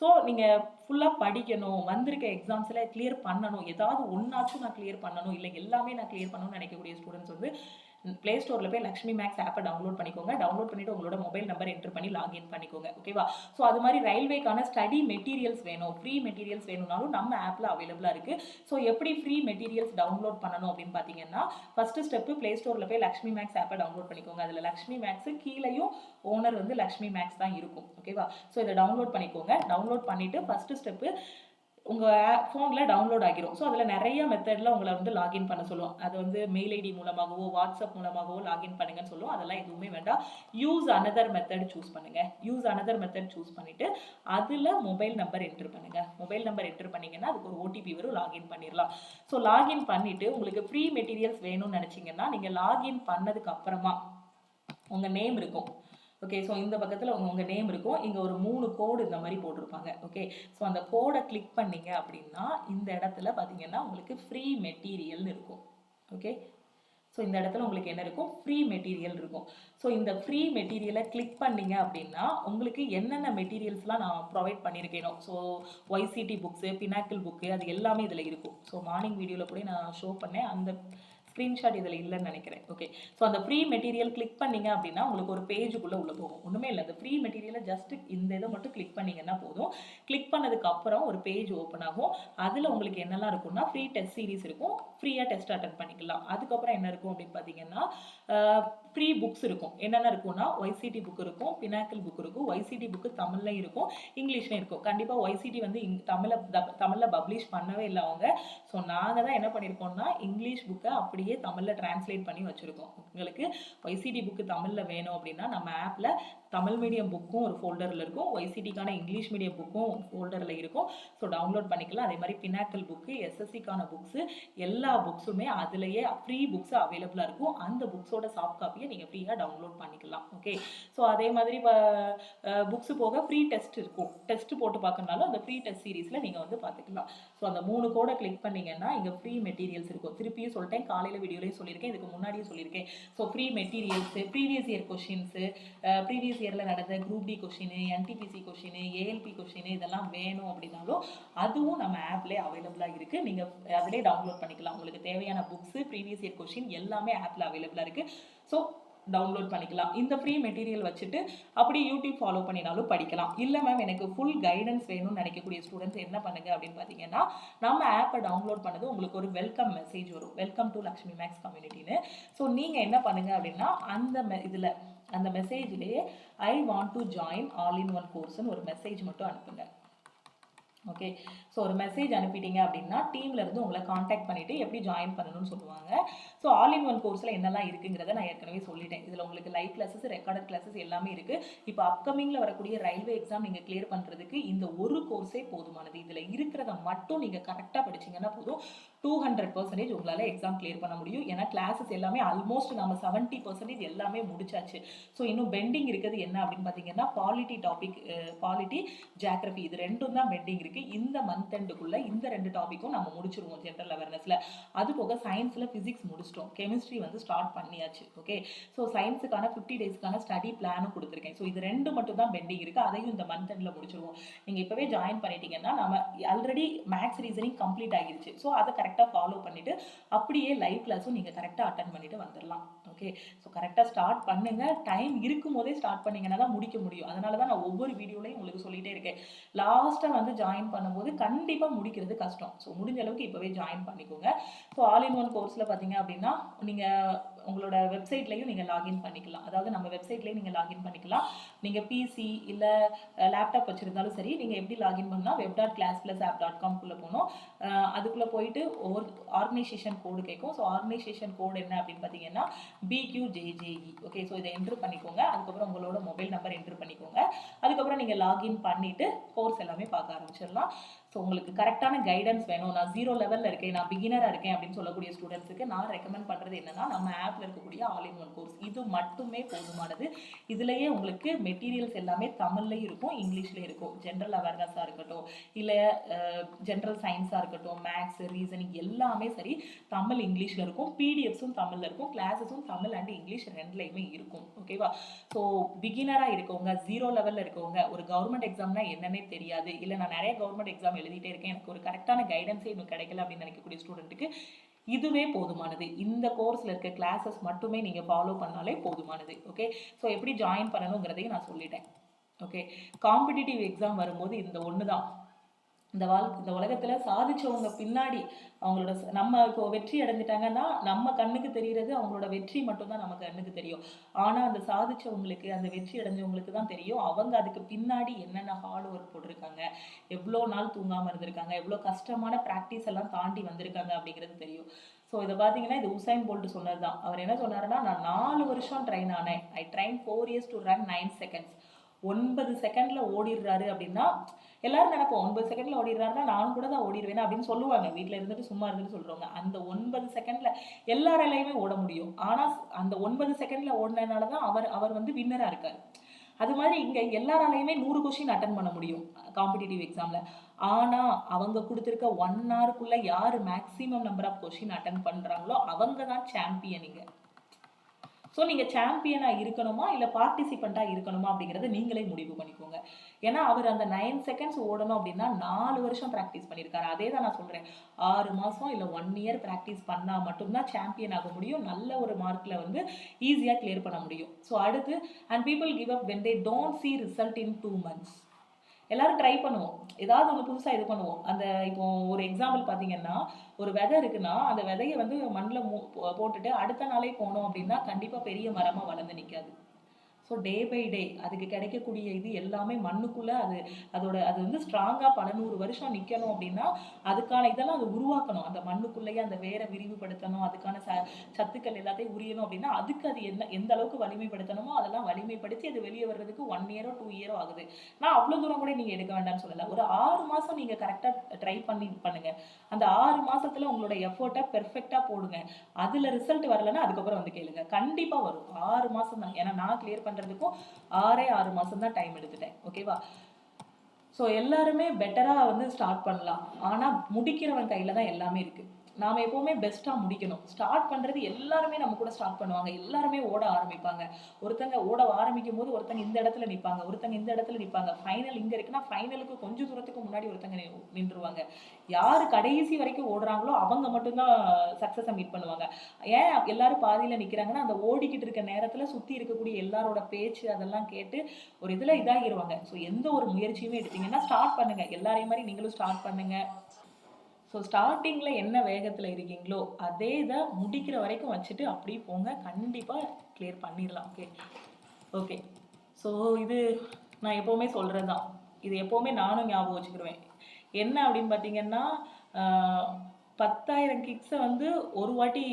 ஸோ நீங்கள் ஃபுல்லாக படிக்கணும், வந்திருக்க எக்ஸாம்ஸில் கிளியர் பண்ணணும், ஏதாவது ஒன்றாச்சும் நான் கிளியர் பண்ணணும், இல்லை எல்லாமே நான் கிளியர் பண்ணணும்னு நினைக்கக்கூடிய ஸ்டூடெண்ட்ஸ் வந்து ப்ளே ஸ்டோரில் போய் லக்ஷ்மி மேக்ஸ் ஆப்பை டவுன்லோட் பண்ணிக்கோங்க. டவுன்லோட் பண்ணிவிட்டு உங்களோட மொபைல் நம்பர் என்டர் பண்ணி லாகின் பண்ணிக்கோங்க. ஓகேவா? ஸோ அது மாதிரி ரயில்வேக்கான ஸ்டடி மெட்டீரியல்ஸ் வேணும், ஃப்ரீ மெட்டீரியல்ஸ் வேணும்னாலும் நம்ம ஆப்பில் அவைலபிளாக இருக்குது. ஸோ எப்படி ஃப்ரீ மெட்டீரியல்ஸ் டவுன்லோட் பண்ணணும் அப்படின்னு பார்த்தீங்கன்னா, ஃபஸ்ட்டு ஸ்டெப்பு ப்ளே ஸ்டோரில் போய் லக்ஷ்மி மேக்ஸ் ஆப்பை டவுன்லோட் பண்ணிக்கோங்க. அதில் லக்ஷ்மி மேக்ஸு கீழேயும் ஓனர் வந்து லக்ஷ்மி மேக்ஸ் தான் இருக்கும். ஓகேவா? ஸோ இதை டவுன்லோட் பண்ணிக்கோங்க. டவுன்லோட் பண்ணிவிட்டு ஃபஸ்ட்டு ஸ்டெப்பு உங்கள் ஃபோனில் டவுன்லோட் ஆகிரும். ஸோ அதில் நிறைய மெத்தடில் உங்களை வந்து லாகின் பண்ண சொல்லுவோம். அது வந்து மெயில் ஐடி மூலமாகவோ வாட்ஸ்அப் மூலமாகவோ லாகின் பண்ணுங்கன்னு சொல்லுவோம். அதெல்லாம் எதுவுமே வேண்டாம். யூஸ் அனதர் மெத்தட் சூஸ் பண்ணுங்கள். யூஸ் அனதர் மெத்தட் சூஸ் பண்ணிவிட்டு அதில் மொபைல் நம்பர் என்டர் பண்ணுங்கள். மொபைல் நம்பர் என்டர் பண்ணிங்கன்னா அதுக்கு ஒரு ஓடிபி வரும், லாகின் பண்ணிடலாம். ஸோ லாகின் பண்ணிவிட்டு உங்களுக்கு ஃப்ரீ மெட்டீரியல்ஸ் வேணும்னு நினச்சிங்கன்னா நீங்கள் லாகின் பண்ணதுக்கு அப்புறமா உங்கள் நேம் இருக்கும். ஓகே. ஸோ இந்த பக்கத்தில் உங்கள் நேம் இருக்கும், இங்கே ஒரு 3 கோடு இந்த மாதிரி போட்டிருப்பாங்க. ஓகே. ஸோ அந்த கோடை கிளிக் பண்ணிங்க அப்படின்னா இந்த இடத்துல பார்த்தீங்கன்னா உங்களுக்கு ஃப்ரீ மெட்டீரியல்னு இருக்கும். ஓகே. ஸோ இந்த இடத்துல உங்களுக்கு என்ன இருக்கும், ஃப்ரீ மெட்டீரியல் இருக்கும். ஸோ இந்த ஃப்ரீ மெட்டீரியலை கிளிக் பண்ணீங்க அப்படின்னா உங்களுக்கு என்னென்ன மெட்டீரியல்ஸ்லாம் நான் ப்ரொவைட் பண்ணியிருக்கேனோ, so YCT books, pinnacle book, அது எல்லாமே இதில் இருக்கும். ஸோ மார்னிங் வீடியோவில் கூட நான் ஷோ பண்ணேன், அந்த ஸ்க்ரீன்ஷாட் இதில் இல்லைன்னு நினைக்கிறேன். ஓகே, ஸோ அந்த ஃப்ரீ மெட்டீரியல் கிளிக் பண்ணீங்க அப்படின்னா உங்களுக்கு ஒரு பேஜுக்குள்ளே உள்ள போகும். ஒன்றுமே இல்லை, அந்த ஃப்ரீ மெட்டீரியலை ஜஸ்ட் இந்த இதை மட்டும் கிளிக் பண்ணீங்கன்னா போதும். கிளிக் பண்ணதுக்கு அப்புறம் ஒரு பேஜ் ஓப்பன் ஆகும். அதில் உங்களுக்கு என்னெல்லாம் இருக்கும்னா ஃப்ரீ டெஸ்ட் சீரிஸ் இருக்கும், ஃப்ரீயாக டெஸ்ட் அட்டன் பண்ணிக்கலாம். அதுக்கப்புறம் என்ன இருக்கும் அப்படின்னு பார்த்தீங்கன்னா ஃப்ரீ புக்ஸ் இருக்கும். என்னென்ன இருக்கும்னா ஒய்சிடி புக் இருக்கும், பினாக்கிள் புக் இருக்கும். ஒய்சிடி புக்கு தமிழ்லையும் இருக்கும், இங்கிலீஷ்லையும் இருக்கும். கண்டிப்பாக ஒய்சிடி வந்து தமிழில் பப்ளிஷ் பண்ணவே இல்லை அவங்க. ஸோ நாங்கள் தான் என்ன பண்ணியிருக்கோம்னா இங்கிலீஷ் புக்கை அப்படியே தமிழில் டிரான்ஸ்லேட் பண்ணி வச்சுருக்கோம். உங்களுக்கு ஒய்சிடி புக்கு தமிழில் வேணும் அப்படின்னா நம்ம ஆப்பில் தமிழ் மீடியம் புக்கும் ஒரு ஃபோல்டரில் இருக்கும், ஒய்சிடிக்கான இங்கிலீஷ் மீடியம் புக்கும் ஃபோல்டரில் இருக்கும். ஸோ டவுன்லோட் பண்ணிக்கலாம். அதே மாதிரி பினாக்கிள் புக்கு, எஸ்எஸ்சிக்கான புக்ஸு, எல்லா புக்ஸுமே அதுலேயே ஃப்ரீ புக்ஸ் அவைலபிளாக இருக்கும். அந்த புக்ஸோட சாஃப்ட் காப்பியை நீங்கள் ஃப்ரீயாக டவுன்லோட் பண்ணிக்கலாம். ஓகே, ஸோ அதே மாதிரி புக்ஸ் போக ஃப்ரீ டெஸ்ட் இருக்கும். டெஸ்ட் போட்டு பார்க்கறனாலும் அந்த ஃப்ரீ டெஸ்ட் சீரீஸில் நீங்கள் வந்து பார்த்துக்கலாம். ஸோ அந்த 3 கோடை கிளிக் பண்ணிங்கன்னா இங்கே ஃப்ரீ மெட்டீரியல்ஸ் இருக்கும். திருப்பியும் சொல்லிட்டேன், காலையில் வீடியோலையும் சொல்லியிருக்கேன், இதுக்கு முன்னாடியும் சொல்லியிருக்கேன். So free materials, previous year questions, previous இயரில் நடந்த group D question, NTPC question, ALP question, இதெல்லாம் வேணும் அப்படின்னாலும் அதுவும் நம்ம ஆப்லேயே அவைலபிளாக இருக்குது. நீங்கள் அதிலே டவுன்லோட் பண்ணிக்கலாம். உங்களுக்கு தேவையான புக்ஸு, ப்ரீவியஸ் இயர் கொஷின் எல்லாமே ஆப்பில் அவைலபிளாக இருக்குது. ஸோ டவுன்லோட் பண்ணிக்கலாம். இந்த ஃப்ரீ மெட்டீரியல் வச்சுட்டு அப்படி யூடியூப் ஃபாலோ பண்ணினாலும் படிக்கலாம். இல்லை மேம் எனக்கு ஃபுல் கைடன்ஸ் வேணும்னு நினைக்கக்கூடிய ஸ்டூடெண்ட்ஸ் என்ன பண்ணுங்க அப்படின்னு பார்த்தீங்கன்னா நம்ம ஆப்பை டவுன்லோட் பண்ணது உங்களுக்கு ஒரு வெல்கம் மெசேஜ் வரும், வெல்கம் டு லக்ஷ்மி மேக்ஸ் கம்யூனிட்டின்னு. ஸோ நீங்கள் என்ன பண்ணுங்க அப்படின்னா அந்த மெசேஜ்லேயே I want to join all in one கோர்ஸ்னு ஒரு மெசேஜ் மட்டும் அனுப்புங்க. ஓகே, ஸோ ஒரு மெசேஜ் அனுப்பிட்டீங்க அப்படின்னா டீம்லேருந்து உங்களை காண்டாக்ட் பண்ணிவிட்டு எப்படி ஜாயின் பண்ணணும்னு சொல்லுவாங்க. ஸோ ஆல் இன் ஒன் கோர்ஸில் என்னெல்லாம் இருக்குங்கிறத நான் ஏற்கனவே சொல்லிட்டேன். இதில் உங்களுக்கு லைவ் கிளாஸஸ், ரெக்கார்டட் கிளாஸஸ் எல்லாமே இருக்குது. இப்போ அப்கமிங்கில் வரக்கூடிய ரயில்வே எக்ஸாம் நீங்கள் கிளியர் பண்ணுறதுக்கு இந்த ஒரு கோர்ஸே போதுமானது. இதில் இருக்கிறத மட்டும் நீங்கள் கரெக்டாக படிச்சிங்கன்னா போதும், 200% உங்களால் எக்ஸாம் கிளியர் பண்ண முடியும். ஏன்னா கிளாஸஸ் எல்லாமே ஆல்மோஸ்ட் நம்ம 70% எல்லாமே முடிச்சாச்சு. ஸோ இன்னும் பெண்டிங் இருக்கிறது என்ன அப்படின்னு பார்த்தீங்கன்னா பாலிட்டி டாபிக், பாலிட்டி, ஜியாகிரபி, இது ரெண்டும் தான் பெண்டிங் இருக்குது. இந்த மந்த் எண்டுக்குள்ள இந்த 2 டாபிக்கும் நம்ம முடிச்சிருவோம் ஜென்ரல் அவேர்னஸ்ல. அது போக சயின்ஸ்ல பிசிக்ஸ் முடிச்சிட்டோம், கெமிஸ்ட்ரி வந்து ஸ்டார்ட் பண்ணியாச்சு. ஓகே, ஸோ சயின்ஸுக்கான 50 டேஸ்க்கான ஸ்டடி பிளானும் கொடுத்துருக்கேன். ஸோ இது 2 மட்டும் தான் பெண்டிங் இருக்கு, அதையும் இந்த மந்த் எண்ட்ல முடிச்சிருவோம். நீங்க இப்பவே ஜாயின் பண்ணிட்டீங்கன்னா நம்ம ஆல்ரெடி மேக்ஸ் ரீசனிங் கம்ப்ளீட் ஆகிருச்சு. ஸோ அதை கரெக்டாக ஃபாலோ பண்ணிட்டு அப்படியே லைவ் கிளாஸும் நீங்க கரெக்டாக அட்டன் பண்ணிட்டு வந்துடலாம். ஓகே, ஸோ கரெக்டாக ஸ்டார்ட் பண்ணுங்க. டைம் இருக்கும் போதே ஸ்டார்ட் பண்ணீங்கன்னா தான் முடிக்க முடியும். அதனால தான் நான் ஒவ்வொரு வீடியோலையும் உங்களுக்கு சொல்லிட்டே இருக்கேன், லாஸ்ட்டாக வந்து ஜாயின் பண்ணும்போது கண்டிப்பாக முடிக்கிறது கஷ்டம். ஸோ முடிஞ்ச அளவுக்கு இப்போவே ஜாயின் பண்ணிக்கோங்க. ஸோ ஆல் இன் ஒன் கோர்ஸில் பார்த்தீங்க அப்படின்னா நீங்கள் உங்களோட வெப்சைட்லையும் நீங்கள் லாகின் பண்ணிக்கலாம். அதாவது நம்ம வெப்சைட்லேயும் நீங்கள் லாகின் பண்ணிக்கலாம். நீங்கள் பிசி இல்லை லேப்டாப் வச்சுருந்தாலும் சரி, நீங்கள் எப்படி லாகின் பண்ணால் web.class+app.com போகணும். அதுக்குள்ளே போயிட்டு ஒவ்வொரு ஆர்கனைசேஷன் கோடு கேட்கும். ஸோ ஆர்கனைசேஷன் கோடு என்ன அப்படின்னு பார்த்தீங்கன்னா BQJJE. ஓகே, ஸோ இதை என்ட்ரு பண்ணிக்கோங்க. அதுக்கப்புறம் உங்களோட மொபைல் நம்பர் என்ட்ரு பண்ணிக்கோங்க. அதுக்கப்புறம் நீங்கள் லாகின் பண்ணிவிட்டு கோர்ஸ் எல்லாமே பார்க்க ஆரம்பிச்சிடலாம். ஸோ உங்களுக்கு கரெக்டான கைடன்ஸ் வேணும், நான் 0 லெவலில் இருக்கேன், நான் பிகினராக இருக்கேன் அப்படின்னு சொல்லக்கூடிய ஸ்டூடெண்ட்ஸுக்கு நான் ரெக்கமெண்ட் பண்ணுறது என்னன்னா நம்ம ஆப்பில் இருக்கக்கூடிய ஆல் இன் ஒன் கோர்ஸ், இது மட்டுமே போதுமானது. இதுலேயே உங்களுக்கு மெட்டீரியல்ஸ் எல்லாமே தமிழ்லையும் இருக்கும், இங்கிலீஷ்லேயும் இருக்கும். ஜென்ரல் அவேர்னஸாக இருக்கட்டும், இல்லை ஜென்ரல் சயின்ஸாக இருக்கட்டும், மேக்ஸ், ரீசனிங் எல்லாமே சரி தமிழ் இங்கிலீஷில் இருக்கும். பிடிஎஃப்ஸும் தமிழில் இருக்கும், கிளாஸஸும் தமிழ் அண்ட் இங்கிலீஷ் ரெண்டுலையுமே இருக்கும். ஓகேவா? ஸோ பிகினராக இருக்கவங்க, 0 லெவலில் இருக்கவங்க, ஒரு கவர்மெண்ட் எக்ஸாம்னா என்னன்னே தெரியாது, இல்லை நான் நிறைய கவர்மெண்ட் எக்ஸாம் எழுதிட்டே இருக்கேன், எனக்கு ஒரு கரெக்டான கைடன்ஸே இன்னும் கிடைக்கல அப்படின்னு நினைக்கக்கூடிய ஸ்டூடெண்ட்டுக்கு இதுவே போதுமானது. இந்த கோர்ஸில் இருக்க கிளாஸஸ் மட்டுமே நீங்கள் ஃபாலோ பண்ணாலே போதுமானது. ஓகே, ஸோ எப்படி ஜாயின் பண்ணணுங்கிறதையும் நான் சொல்லிட்டேன். ஓகே, காம்படிட்டிவ் எக்ஸாம் வரும்போது இந்த ஒன்று தான், இந்த உலகத்தில் சாதிச்சவங்க பின்னாடி அவங்களோட நம்ம இப்போ வெற்றி அடைஞ்சிட்டாங்கன்னா நம்ம கண்ணுக்கு தெரிகிறது அவங்களோட வெற்றி மட்டும்தான் நமக்கு கண்ணுக்கு தெரியும். ஆனால் அந்த சாதிச்சவங்களுக்கு, அந்த வெற்றி அடைஞ்சவங்களுக்கு தான் தெரியும் அவங்க அதுக்கு பின்னாடி என்னென்ன ஹார்ட் ஒர்க் போட்டிருக்காங்க, எவ்வளோ நாள் தூங்காமல் இருந்திருக்காங்க, எவ்வளோ கஷ்டமான ப்ராக்டிஸ் எல்லாம் தாண்டி வந்திருக்காங்க அப்படிங்கிறது தெரியும். ஸோ இதை பார்த்தீங்கன்னா இது உசைன் போல்ட் சொன்னது தான். அவர் என்ன சொன்னாருன்னா, நான் 4 வருஷம் ட்ரெயின் ஆனேன், ஐ drain 4 years to run 9 seconds. 9 செகண்ட்ல ஓடிடுறாரு அப்படின்னா எல்லாரும் நினைப்போம் 9 செகண்ட்ல ஓடிடுறாருன்னா நானும் கூட தான் ஓடிடுவேன் அப்படின்னு சொல்லுவாங்க, வீட்டில் இருந்துட்டு சும்மா இருந்துட்டு சொல்றவங்க. அந்த 9 செகண்ட்ல எல்லாராலையுமே ஓட முடியும். ஆனா அந்த 9 செகண்ட்ல ஓடினதுனால தான் அவர் வந்து வின்னரா இருக்காரு. அது மாதிரி இங்க எல்லாராலையுமே 100 கொஸ்டின் அட்டன் பண்ண முடியும் காம்படிட்டிவ் எக்ஸாம்ல. ஆனா அவங்க கொடுத்துருக்க 1 ஹவருக்குள்ள யாரு maximum number of question attend பண்றாங்களோ அவங்க தான் சாம்பியனிங்க. ஸோ நீங்கள் சாம்பியனாக இருக்கணுமா இல்லை பார்ட்டிசிபெண்ட்டாக இருக்கணுமா அப்படிங்கிறத நீங்களே முடிவு பண்ணிக்கோங்க. ஏன்னா அவர் அந்த 9 செகண்ட்ஸ் ஓடணும் அப்படின்னா 4 வருஷம் ப்ராக்டிஸ் பண்ணியிருக்காரு. அதே தான் நான் சொல்கிறேன், 6 மாதம் இல்லை 1 இயர் ப்ராக்டிஸ் பண்ணால் மட்டும்தான் சாம்பியன் ஆக முடியும். நல்ல ஒரு மார்க்கில் வந்து ஈஸியாக கிளியர் பண்ண முடியும். ஸோ அடுத்து, and people give up when they don't see result in 2 months. எல்லாரும் ட்ரை பண்ணுவோம், ஏதாவது ஒன்று புதுசாக இது பண்ணுவோம். அந்த இப்போ ஒரு எக்ஸாம்பிள் பார்த்தீங்கன்னா, ஒரு விதை இருக்குன்னா அந்த விதையை வந்து மண்ணில் போட்டுட்டு அடுத்த நாளே போனோம் அப்படின்னா கண்டிப்பாக பெரிய மரமாக வளர்ந்து நிற்காது. ஸோ டே பை டே அதுக்கு கிடைக்கக்கூடிய இது எல்லாமே மண்ணுக்குள்ளே அது வந்து ஸ்ட்ராங்காக பல 100 வருஷம் நிற்கணும் அப்படின்னா அதுக்கான இதெல்லாம் அது உருவாக்கணும். அந்த மண்ணுக்குள்ளேயே அந்த வேரை விரிவுபடுத்தணும், அதுக்கான சத்துக்கள் எல்லாத்தையும் உரியணும் அப்படின்னா அதுக்கு அது எந்த அளவுக்கு வலிமைப்படுத்தணுமோ அதெல்லாம் வலிமைப்படுத்தி அது வெளியே வர்றதுக்கு 1 இயரோ 2 இயரோ ஆகுது. நான் அவ்வளோ தூரம் கூட நீங்கள் எடுக்க வேண்டாம்னு சொல்லலை. ஒரு 6 மாதம் நீங்கள் கரெக்டாக ட்ரை பண்ணுங்க. அந்த 6 மாதத்தில் உங்களோட எஃபோர்ட்டை பெர்ஃபெக்டாக போடுங்க. அதில் ரிசல்ட் வரலன்னா அதுக்கப்புறம் வந்து கேளுங்க, கண்டிப்பாக வரும். 6 மாதம் தான். ஏன்னா நான் கிளியர் பண்ணுறதுக்கும் 6 மாதம் தான் டைம் எடுத்துட்டேன். ஓகேவா? ஸோ எல்லாருமே பெட்டராக வந்து ஸ்டார்ட் பண்ணலாம். ஆனால் முடிக்கிறவன் கையில் தான் எல்லாமே இருக்குது. நாம் எப்போவுமே பெஸ்ட்டாக முடிக்கணும். ஸ்டார்ட் பண்ணுறது எல்லாருமே நம்ம கூட ஸ்டார்ட் பண்ணுவாங்க, எல்லாருமே ஓட ஆரம்பிப்பாங்க. ஒருத்தங்க ஓட ஆரம்பிக்கும் போது ஒருத்தங்க இந்த இடத்துல நிற்பாங்க, ஒருத்தங்க இந்த இடத்துல நிற்பாங்க. ஃபைனல் இங்கே இருக்குன்னா ஃபைனலுக்கு கொஞ்சம் தூரத்துக்கு முன்னாடி ஒருத்தங்க நின்றுவாங்க. யார் கடைசி வரைக்கும் ஓடுறாங்களோ அவங்க மட்டும்தான் சக்ஸஸை மீட் பண்ணுவாங்க. ஏன் எல்லாரும் பாதியில் நிற்கிறாங்கன்னா, அந்த ஓடிக்கிட்டு இருக்க நேரத்தில் சுற்றி இருக்கக்கூடிய எல்லாரோட பேச்சு அதெல்லாம் கேட்டு ஒரு இதில் இதாகிடுவாங்க. ஸோ எந்த ஒரு முயற்சியுமே எடுத்தீங்கன்னா ஸ்டார்ட் பண்ணுங்கள். எல்லாரையும் மாதிரி நீங்களும் ஸ்டார்ட் பண்ணுங்கள். ஸோ ஸ்டார்டிங்கில் என்ன வேகத்தில் இருக்கீங்களோ அதே இதை முடிக்கிற வரைக்கும் வச்சுட்டு அப்படியே போங்க, கண்டிப்பாக கிளியர் பண்ணிடலாம். ஓகே. ஸோ இது நான் எப்போவுமே சொல்கிறது தான், இது எப்போவுமே நானும் ஞாபகம் வச்சுக்கிடுவேன். என்ன அப்படின்னு பார்த்தீங்கன்னா, 10,000 கிக்ஸை வந்து ஒரு வாட்டி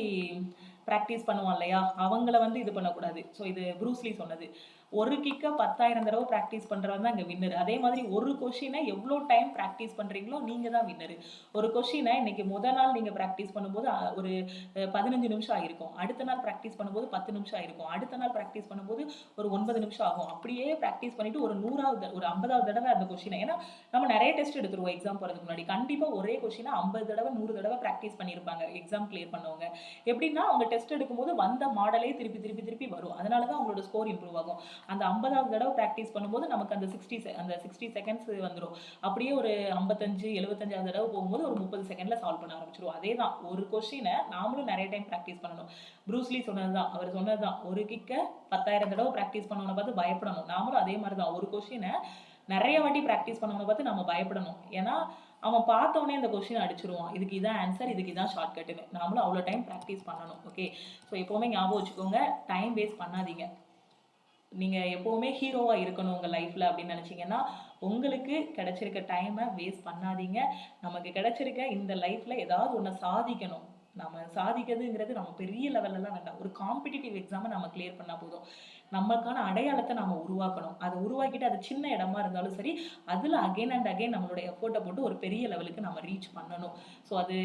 ப்ராக்டிஸ் பண்ணுவான் இல்லையா, அவங்கள வந்து இது பண்ணக்கூடாது. ஸோ இது ப்ரூஸ்லி சொன்னது. ஒரு கிக்கை 10,000 தடவை ப்ராக்டிஸ் பண்ணுறவன் தான் இங்கே வின்னர். அதே மாதிரி ஒரு கொஷினை எவ்வளோ டைம் ப்ராக்டிஸ் பண்ணுறீங்களோ நீங்கள் தான் வின்னர். ஒரு கொஷினை இன்னைக்கு முதல் நாள் நீங்கள் ப்ராக்டிஸ் பண்ணும்போது ஒரு 15 நிமிஷம் ஆகிருக்கும், அடுத்த நாள் ப்ராக்டிஸ் பண்ணும்போது 10 நிமிஷம் ஆகிருக்கும், அடுத்த நாள் ப்ராக்டிஸ் பண்ணும்போது ஒரு 9 நிமிஷம் ஆகும். அப்படியே ப்ராக்டிஸ் பண்ணிவிட்டு ஒரு 50வது தடவை அந்த கொஷினை, ஏன்னா நம்ம நிறைய டெஸ்ட் எடுத்துருவோம் எக்ஸாம் போகிறதுக்கு முன்னாடி, கண்டிப்பாக ஒரே கொஷினை 50 தடவை 100 தடவை ப்ராக்டிஸ் பண்ணியிருப்பாங்க எக்ஸாம் கிளியர் பண்ணவங்க. எப்படின்னா அவங்க டெஸ்ட் எடுக்கும்போது வந்த மாடலே திருப்பி திருப்பி திருப்பி வரும். அதனால தான் அவங்களோட ஸ்கோர் இம்ப்ரூவ் ஆகும். அந்த 50வது தடவை ப்ராக்டிஸ் பண்ணும்போது நமக்கு அந்த 60 செகண்ட்ஸ் வந்துடும். அப்படியே ஒரு 55 75வது தடவை போகும்போது ஒரு 30 செகண்டில் சால்வ் பண்ண ஆரம்பிச்சிருவோம். அதே தான், ஒரு கொஸ்டினை நாமளும் நிறைய டைம் ப்ராக்டிஸ் பண்ணணும். ப்ரூஸ்லி சொன்னது தான், அவர் சொன்னது தான், ஒரு கிக்கை 10,000 தடவை ப்ராக்டிஸ் பண்ணவனை பார்த்து பயப்படணும். நாமளும் அதே மாதிரி தான், ஒரு கொஸ்டினை நிறைய வாட்டி ப்ராக்டிஸ் பண்ணவனை பார்த்து நம்ம பயப்படணும். ஏன்னா அவன் பார்த்தோன்னே அந்த கொஸ்டின் அடிச்சிருவான், இதுக்கு இதான் ஆன்சர், இதுக்கு இதான் ஷார்ட்கட்டுன்னு. நாமளும் அவ்வளோ டைம் ப்ராக்டிஸ் பண்ணணும். ஓகே. ஸோ எப்போவுமே ஞாபகம் வச்சுக்கோங்க, டைம் வேஸ்ட் பண்ணாதீங்க. நீங்கள் எப்போவுமே ஹீரோவாக இருக்கணும் உங்கள் லைஃப்பில் அப்படின்னு நினச்சிங்கன்னா உங்களுக்கு கிடைச்சிருக்க டைமை வேஸ்ட் பண்ணாதீங்க. நமக்கு கிடைச்சிருக்க இந்த லைஃப்பில் ஏதாவது ஒன்று சாதிக்கணும். நம்ம சாதிக்கிறதுங்கிறது நம்ம பெரிய லெவல்லலாம் வேண்டாம், ஒரு காம்படிட்டிவ் எக்ஸாமை நம்ம கிளியர் பண்ணால் போதும். நமக்கான அடையாளத்தை நம்ம உருவாக்கணும். அதை உருவாக்கிட்டு அது சின்ன இடமா இருந்தாலும் சரி, அதில் அகைன் அண்ட் அகைன் நம்மளோட எஃபோர்ட்டை போட்டு ஒரு பெரிய லெவலுக்கு நம்ம ரீச் பண்ணணும். ஸோ அது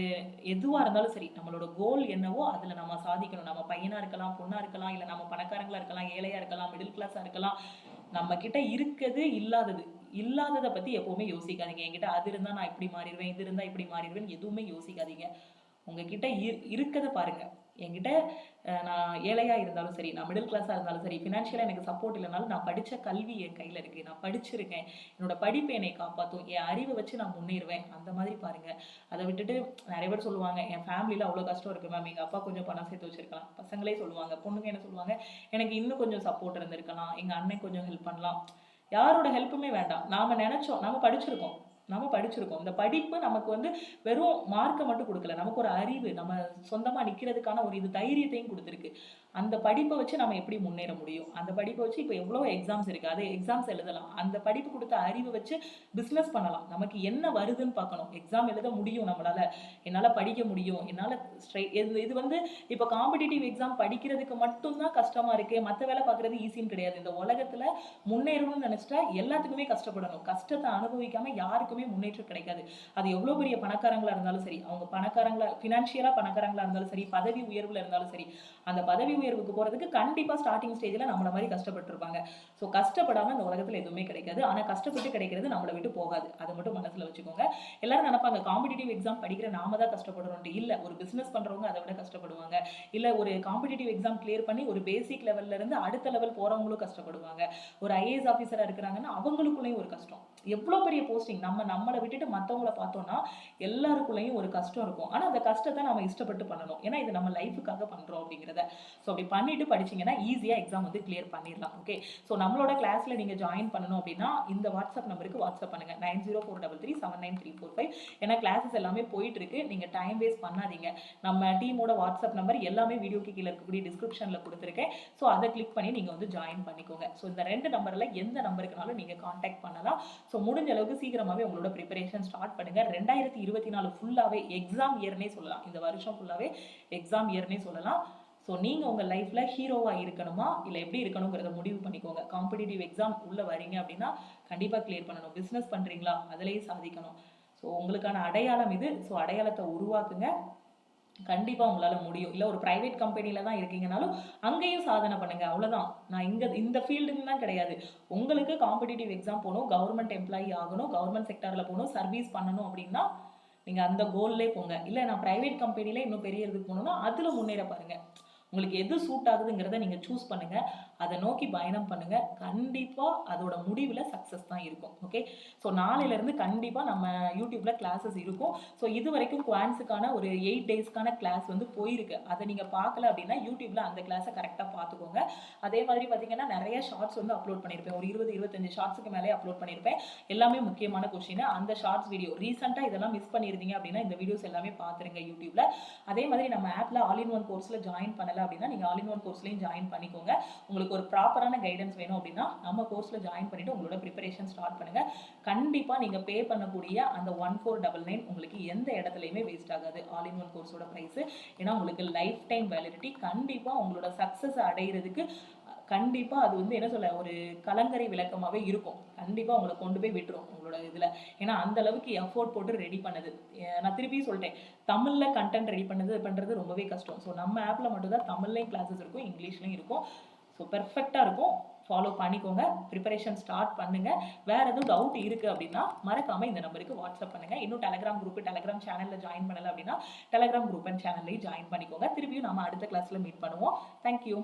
எதுவாக இருந்தாலும் சரி, நம்மளோட கோல் என்னவோ அதில் நம்ம சாதிக்கணும். நம்ம பையனாக இருக்கலாம், பொண்ணாக இருக்கலாம், இல்லை நம்ம பணக்காரங்களாக இருக்கலாம், ஏழையாக இருக்கலாம், மிடில் கிளாஸாக இருக்கலாம். நம்ம கிட்ட இருக்கிறது இல்லாததை பற்றி எப்போவுமே யோசிக்காதீங்க. என்கிட்ட அது இருந்தால் நான் இப்படி மாறிடுவேன், இது இருந்தால் இப்படி மாறிடுவேன், எதுவுமே யோசிக்காதீங்க. உங்ககிட்ட இருக்கிறத பாருங்கள். என்கிட்ட நான் ஏழையாக இருந்தாலும் சரி, நான் மிடில் கிளாஸாக இருந்தாலும் சரி, ஃபினான்ஷியலாக எனக்கு சப்போர்ட் இல்லைனாலும் நான் படித்த கல்வி என் கையில் இருக்குது, நான் படிச்சிருக்கேன், என்னோட படிப்பு என்னை காப்பாற்றும், என் அறிவை வச்சு நான் முன்னேறுவேன், அந்த மாதிரி பாருங்கள். அதை விட்டுட்டு நிறைய பேர் சொல்லுவாங்க, என் ஃபேமிலியில் அவ்வளோ கஷ்டம் இருக்குது மேம், எங்கள் அப்பா கொஞ்சம் பணம் சேர்த்து வச்சுருக்கலாம். பசங்களே சொல்லுவாங்க, பொண்ணுங்க என்ன சொல்லுவாங்க, எனக்கு இன்னும் கொஞ்சம் சப்போர்ட் இருந்திருக்கலாம், எங்கள் அண்ணன் கொஞ்சம் ஹெல்ப் பண்ணலாம். யாரோட ஹெல்ப்புமே வேண்டாம். நாம் நினச்சோம், நம்ம படிச்சிருக்கோம். இந்த படிப்பு நமக்கு வந்து வெறும் மார்க்கை மட்டும் கொடுக்கல, நமக்கு ஒரு அறிவு, நம்ம சொந்தமாக நிற்கிறதுக்கான ஒரு இது தைரியத்தையும் கொடுத்துருக்கு. அந்த படிப்பை வச்சு நம்ம எப்படி முன்னேற முடியும், அந்த படிப்பை வச்சு இப்போ எவ்வளோ எக்ஸாம்ஸ் இருக்குது, அதை எக்ஸாம்ஸ் எழுதலாம். அந்த படிப்பு கொடுத்த அறிவை வச்சு பிஸ்னஸ் பண்ணலாம். நமக்கு என்ன வருதுன்னு பார்க்கணும். எக்ஸாம் எழுத முடியும் நம்மளால், என்னால் படிக்க முடியும், என்னால் இது வந்து இப்போ காம்படிட்டிவ் எக்ஸாம் படிக்கிறதுக்கு மட்டும்தான் கஷ்டமாக இருக்குது, மற்ற வேலை பார்க்குறது ஈஸின்னு கிடையாது. இந்த உலகத்தில் முன்னேறணும்னு நினச்சிட்டா எல்லாத்துக்குமே கஷ்டப்படணும். கஷ்டத்தை அனுபவிக்காமல் யாருக்குமே யாருக்குமே முன்னேற்றம் கிடைக்காது. அது எவ்வளோ பெரிய பணக்காரங்களா இருந்தாலும் சரி, அவங்க பணக்காரங்களா ஃபினான்ஷியலா பணக்காரங்களா இருந்தாலும் சரி, பதவி உயர்வுல இருந்தாலும் சரி, அந்த பதவி உயர்வுக்கு போறதுக்கு கண்டிப்பா ஸ்டார்டிங் ஸ்டேஜ்ல நம்மள மாதிரி கஷ்டப்பட்டிருப்பாங்க. ஸோ கஷ்டப்படாம இந்த உலகத்துல எதுவுமே கிடைக்காது. ஆனா கஷ்டப்பட்டு கிடைக்கிறது நம்மளை விட்டு போகாது. அதை மட்டும் மனசுல வச்சுக்கோங்க. எல்லாரும் நினைப்பாங்க காம்படிட்டிவ் எக்ஸாம் படிக்கிற நாம தான் கஷ்டப்படுறோம். இல்ல, ஒரு பிசினஸ் பண்றவங்க அதை விட கஷ்டப்படுவாங்க. இல்ல, ஒரு காம்படிட்டிவ் எக்ஸாம் கிளியர் பண்ணி ஒரு பேசிக் லெவல்ல இருந்து அடுத்த லெவல் போறவங்களும் கஷ்டப்படுவாங்க. ஒரு ஐஏஎஸ் ஆஃபீஸரா இருக்கிறாங்கன்னா அவங்களுக்குள்ளேயும் ஒரு கஷ்டம். எவ்வளவு பெரிய போஸ்டிங் நம்மளை விட்டுட்டு மத்தவங்கள பார்த்தோம்னா எல்லாருக்குள்ளேயும் ஒரு கஷ்டம் இருக்கும். ஆனா அந்த கஷ்டத்தை நம்ம இஷ்டப்பட்டு பண்ணணும். ஏன்னா இது நம்ம லைஃபுக்காக பண்றோம் அப்படிங்கிறத. ஸோ அப்படி பண்ணிட்டு படிச்சீங்கன்னா ஈஸியா எக்ஸாம் வந்து கிளியர் பண்ணிடலாம். ஓகே, ஸோ நம்மளோட கிளாஸ்ல நீங்க ஜாயின் பண்ணணும் அப்படின்னா இந்த வாட்ஸ்அப் நம்பருக்கு வாட்ஸ்அப் பண்ணுங்க 904333799345. ஏன்னா கிளாஸஸ் எல்லாமே போயிட்டு இருக்கு. நீங்க டைம் வேஸ்ட் பண்ணாதீங்க. நம்ம டீமோட வாட்ஸ்அப் நம்பர் எல்லாமே வீடியோக்கு கீழே இருக்கக்கூடிய டிஸ்கிரிப்ஷன்ல கொடுத்துருக்கேன். ஸோ அதை கிளிக் பண்ணி நீங்க வந்து ஜாயின் பண்ணிக்கோங்க. ஸோ இந்த 2 நம்பர்ல எந்த நம்பருக்குனாலும் நீங்க கான்டாக்ட் பண்ணலாம். ஸோ முடிஞ்ச அளவுக்கு சீக்கிரமாவே உங்களோட ப்ரிப்பரேஷன் ஸ்டார்ட் பண்ணுங்க. 2024 ஃபுல்லாவே எக்ஸாம் இயர்னே சொல்லலாம். இந்த வருஷம் ஃபுல்லாவே எக்ஸாம் இயர்னே சொல்லலாம். ஸோ நீங்கள் உங்கள் லைஃப்பில் ஹீரோவாக இருக்கணுமா இல்லை எப்படி இருக்கணுங்கிறத முடிவு பண்ணிக்கோங்க. காம்படிட்டிவ் எக்ஸாம் உள்ளே வரீங்க அப்படின்னா கண்டிப்பாக கிளியர் பண்ணணும். பிஸ்னஸ் பண்ணுறீங்களா, அதிலேயே சாதிக்கணும். ஸோ உங்களுக்கான அடையாளம் இது. ஸோ அடையாளத்தை உருவாக்குங்க. கண்டிப்பாக உங்களால் முடியும். இல்லை ஒரு ப்ரைவேட் கம்பெனியில் தான் இருக்கீங்கனாலும் அங்கேயும் சாதனை பண்ணுங்கள். அவ்வளோதான். நான் இந்த ஃபீல்டுன்னு தான் கிடையாது. உங்களுக்கு காம்படிட்டிவ் எக்ஸாம் போகணும், கவர்மெண்ட் எம்ப்ளாயி ஆகணும், கவர்மெண்ட் செக்டாரில் போகணும், சர்வீஸ் பண்ணணும் அப்படின்னா நீங்கள் அந்த கோல்லே போங்க. இல்லை நான் ப்ரைவேட் கம்பெனியில் இன்னும் பெரிய இதுக்கு போகணுன்னா அதில் முன்னேற பாருங்கள். உங்களுக்கு எது சூட் ஆகுதுங்கிறத நீங்கள் சூஸ் பண்ணுங்கள். அதை நோக்கி பயணம் பண்ணுங்கள். கண்டிப்பாக அதோட முடிவில் சக்ஸஸ் தான் இருக்கும். ஓகே, ஸோ நாளையிலேருந்து கண்டிப்பாக நம்ம யூடியூப்பில் கிளாஸஸ் இருக்கும். ஸோ இது வரைக்கும் குவான்ஸுக்கான ஒரு 8 டேஸ்க்கான கிளாஸ் வந்து போயிருக்கு. அதை நீங்கள் பார்க்கல அப்படின்னா யூடியூப்பில் அந்த கிளாஸை கரெக்டாக பார்த்துக்கோங்க. அதே மாதிரி பார்த்தீங்கன்னா நிறைய ஷார்ட்ஸ் வந்து அப்லோட் பண்ணியிருப்பேன். ஒரு 20-25 ஷார்ட்ஸுக்கு மேலே அப்லோட் பண்ணியிருப்பேன். எல்லாமே முக்கியமான கொஸ்டின். அந்த ஷார்ட்ஸ் வீடியோ ரீசெண்டாக இதெல்லாம் மிஸ் பண்ணியிருந்தீங்க அப்படின்னா இந்த வீடியோஸ் எல்லாமே பார்த்துருங்க யூடியூப்பில். அதே மாதிரி நம்ம ஆப்பில் ஆல்-இன்-ஒன் கோர்ஸில் ஜாயின் பண்ணலை அப்படின்னா நீங்கள் ஆல்-இன்-ஒன் கோர்ஸ்லையும் ஜாயின் பண்ணிக்கோங்க. உங்களுக்கு ஒரு ப்ராப்பரான கைடன்ஸ் வேணும் அப்படின்னா நம்ம கோர்ஸில் ஜாயின் பண்ணிவிட்டு உங்களோட ப்ரிப்பரேஷன் ஸ்டார்ட் பண்ணுங்கள். கண்டிப்பாக நீங்கள் பே பண்ணக்கூடிய அந்த 1499 உங்களுக்கு எந்த இடத்துலையுமே வேஸ்ட் ஆகாது. ஆல்-இன்-ஒன் கோர்ஸோட ப்ரைஸு. ஏன்னா உங்களுக்கு லைஃப் டைம் வேலிடிட்டி. கண்டிப்பாக உங்களோட சக்ஸஸ் அடைகிறதுக்கு கண்டிப்பாக அது வந்து என்ன சொல்ல ஒரு கலங்கரை விளக்கமாகவே இருக்கும். கண்டிப்பாக உங்களை கொண்டு போய் விட்டுரும் உங்களோட இதில். ஏன்னா அந்த அளவுக்கு எஃபோர்ட் போட்டு ரெடி பண்ணது. நான் திருப்பி சொல்லிட்டேன், தமிழில் கண்டென்ட் ரெடி பண்ணுறது ரொம்பவே கஷ்டம். ஸோ நம்ம ஆப்பில் மட்டும்தான் தமிழ்லையும் கிளாஸஸ் இருக்கும், இங்கிலீஷ்லையும் இருக்கும். ஸோ பெர்ஃபெக்டாக இருக்கும். ஃபாலோ பண்ணிக்கோங்க. ப்ரிப்பரேஷன் ஸ்டார்ட் பண்ணுங்கள். வேறு எதுவும் டவுட் இருக்குது அப்படின்னா மறக்காமல் இந்த நம்பருக்கு வாட்ஸ்அப் பண்ணுங்கள். இன்னும் டெலகிராம் குரூப், டெலகிராம் சேனலில் ஜாயின் பண்ணலை அப்படின்னா டெலகிராம் குரூப் அண்ட் சேனல்லையும் ஜாயின் பண்ணிக்கோங்க. திருப்பியும் நம்ம அடுத்த கிளாஸில் மீட் பண்ணுவோம். தேங்க்யூ.